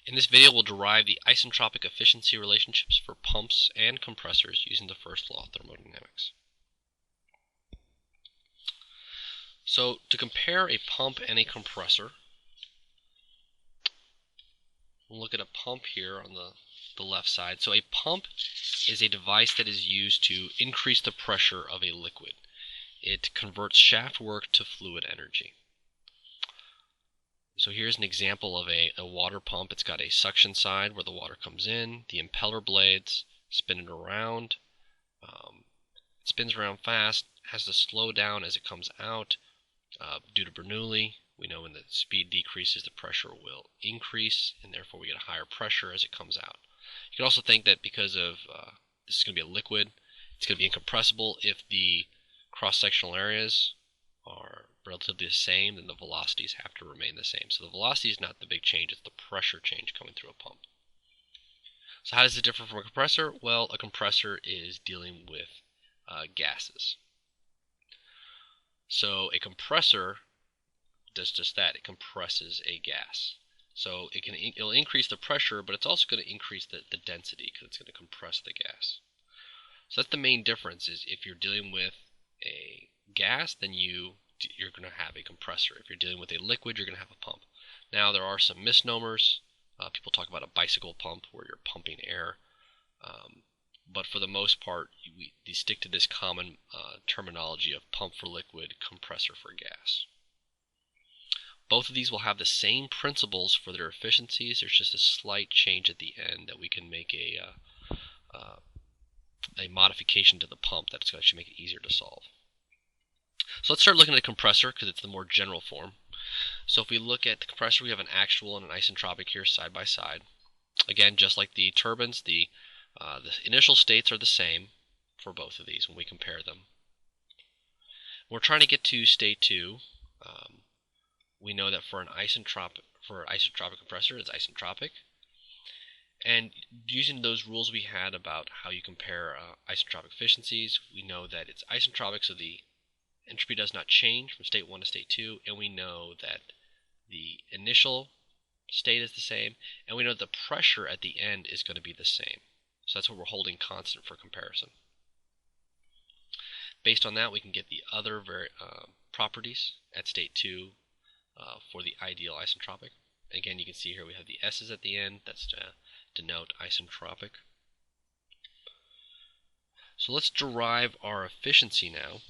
In this video, we'll derive the isentropic efficiency relationships for pumps and compressors using the first law of thermodynamics. So, to compare a pump and a compressor, we'll look at a pump here on the left side. So a pump is a device that is used to increase the pressure of a liquid. It converts shaft work to fluid energy. So here's an example of a water pump. It's got a suction side where the water comes in, the impeller blades spin it around. It spins around fast, has to slow down as it comes out. Due to Bernoulli, we know when the speed decreases, the pressure will increase, and therefore we get a higher pressure as it comes out. You can also think that because of this is going to be a liquid, it's going to be incompressible. If the cross-sectional areas are relatively the same, then the velocities have to remain the same. So the velocity is not the big change, it's the pressure change coming through a pump. So how does it differ from a compressor? Well, a compressor is dealing with gases. So a compressor does just that. It compresses a gas. So it'll increase the pressure, but it's also going to increase the density because it's going to compress the gas. So that's the main difference. Is if you're dealing with a gas, then you're going to have a compressor. If you're dealing with a liquid, you're going to have a pump. Now there are some misnomers. People talk about a bicycle pump where you're pumping air. But for the most part, we stick to this common terminology of pump for liquid, compressor for gas. Both of these will have the same principles for their efficiencies. There's just a slight change at the end that we can make a modification to the pump that's going to make it easier to solve. So let's start looking at the compressor because it's the more general form. So if we look at the compressor, we have an actual and an isentropic here side by side. Again, just like the turbines, the initial states are the same for both of these when we compare them. We're trying to get to state 2. We know that for an isentropic compressor, it's isentropic. And using those rules we had about how you compare isentropic efficiencies, we know that it's isentropic, so the entropy does not change from state 1 to state 2, and we know that the initial state is the same, and we know the pressure at the end is going to be the same. So that's what we're holding constant for comparison. Based on that, we can get the other properties at state 2 for the ideal isentropic. Again, you can see here we have the S's at the end. That's to denote isentropic. So let's derive our efficiency now.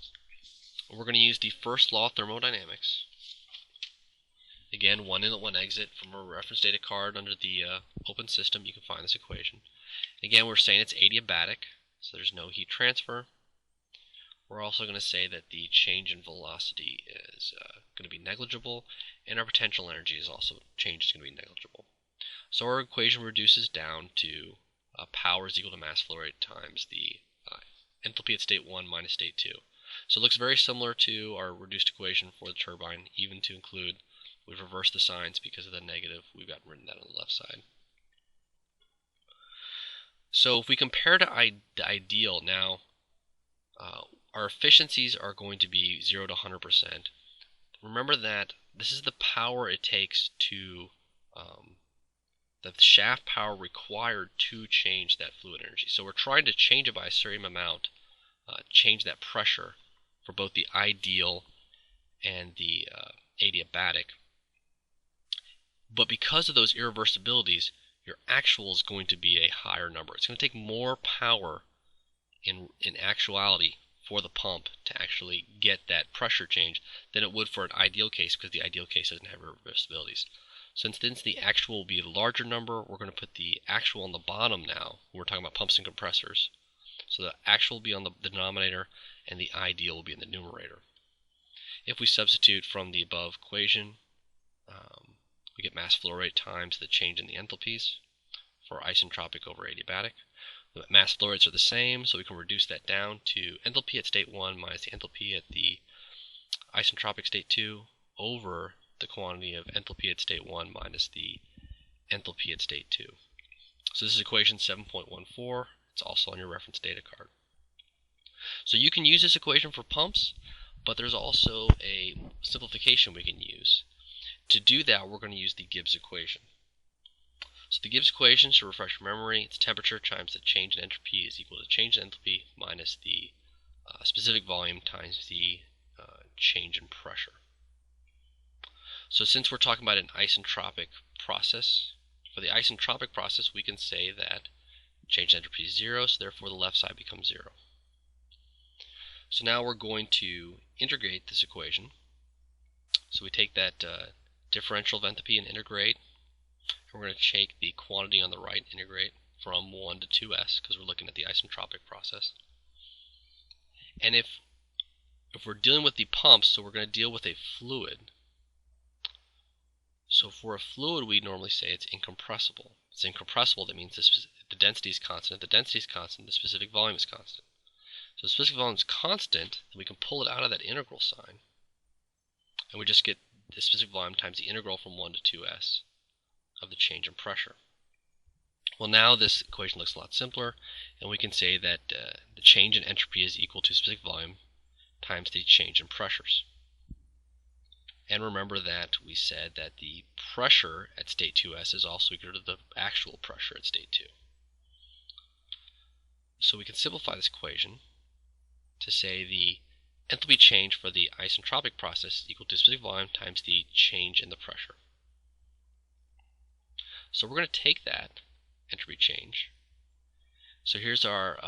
We're going to use the first law of thermodynamics. Again, one inlet, one exit. From a reference data card under the open system, you can find this equation. Again, we're saying it's adiabatic, so there's no heat transfer. We're also going to say that the change in velocity is going to be negligible, and our potential energy is also change is going to be negligible. So our equation reduces down to power is equal to mass flow rate times the enthalpy at state 1 minus state 2. So it looks very similar to our reduced equation for the turbine, even to include, we've reversed the signs because of the negative, we've got written that on the left side. So if we compare to the ideal now, our efficiencies are going to be 0 to 100%. Remember that this is the power it takes to, the shaft power required to change that fluid energy. So we're trying to change it by a certain amount, change that pressure for both the ideal and the adiabatic. But because of those irreversibilities, your actual is going to be a higher number. It's going to take more power in actuality for the pump to actually get that pressure change than it would for an ideal case, because the ideal case doesn't have irreversibilities. Since the actual will be a larger number, we're going to put the actual on the bottom now. We're talking about pumps and compressors. So the actual will be on the denominator and the ideal will be in the numerator. If we substitute from the above equation, we get mass flow rate times the change in the enthalpies for isentropic over adiabatic. The mass flow rates are the same, so we can reduce that down to enthalpy at state 1 minus the enthalpy at the isentropic state 2 over the quantity of enthalpy at state 1 minus the enthalpy at state 2. So this is equation 7.14. It's also on your reference data card. So you can use this equation for pumps, but there's also a simplification we can use. To do that, we're going to use the Gibbs equation. So the Gibbs equation, to refresh your memory, it's temperature times the change in entropy is equal to change in enthalpy minus the specific volume times the change in pressure. So since we're talking about an isentropic process, for the isentropic process we can say that change in entropy is 0, so therefore the left side becomes 0. So now we're going to integrate this equation. So we take that differential of enthalpy and integrate. And we're going to take the quantity on the right, integrate from 1 to 2s, because we're looking at the isentropic process. And if we're dealing with the pumps, so we're going to deal with a fluid. So for a fluid, we normally say it's incompressible. It's incompressible, that means the density is constant. If the density is constant, the specific volume is constant. So the specific volume is constant, then we can pull it out of that integral sign. And we just get the specific volume times the integral from 1 to 2s of the change in pressure. Well, now this equation looks a lot simpler, and we can say that the change in entropy is equal to specific volume times the change in pressures. And remember that we said that the pressure at state 2s is also equal to the actual pressure at state 2. So we can simplify this equation to say the enthalpy change for the isentropic process is equal to specific volume times the change in the pressure. So we're going to take that entropy change. So here's our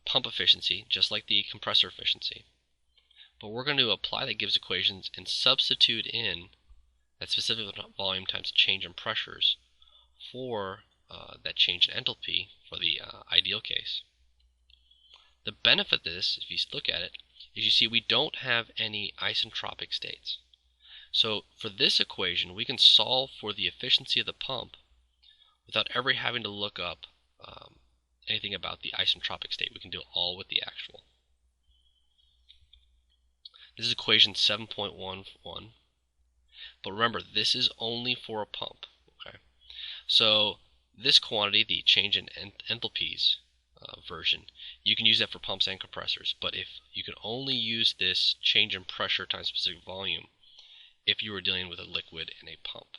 pump efficiency, just like the compressor efficiency. But we're going to apply the Gibbs equations and substitute in that specific volume times change in pressures for that change in enthalpy for the ideal case. The benefit of this, if you look at it, is you see we don't have any isentropic states. So for this equation, we can solve for the efficiency of the pump without ever having to look up anything about the isentropic state. We can do it all with the actual. This is equation 7.11. But remember, this is only for a pump. Okay. So this quantity, the change in enthalpies version, you can use that for pumps and compressors. But if you can only use this change in pressure times specific volume if you were dealing with a liquid in a pump.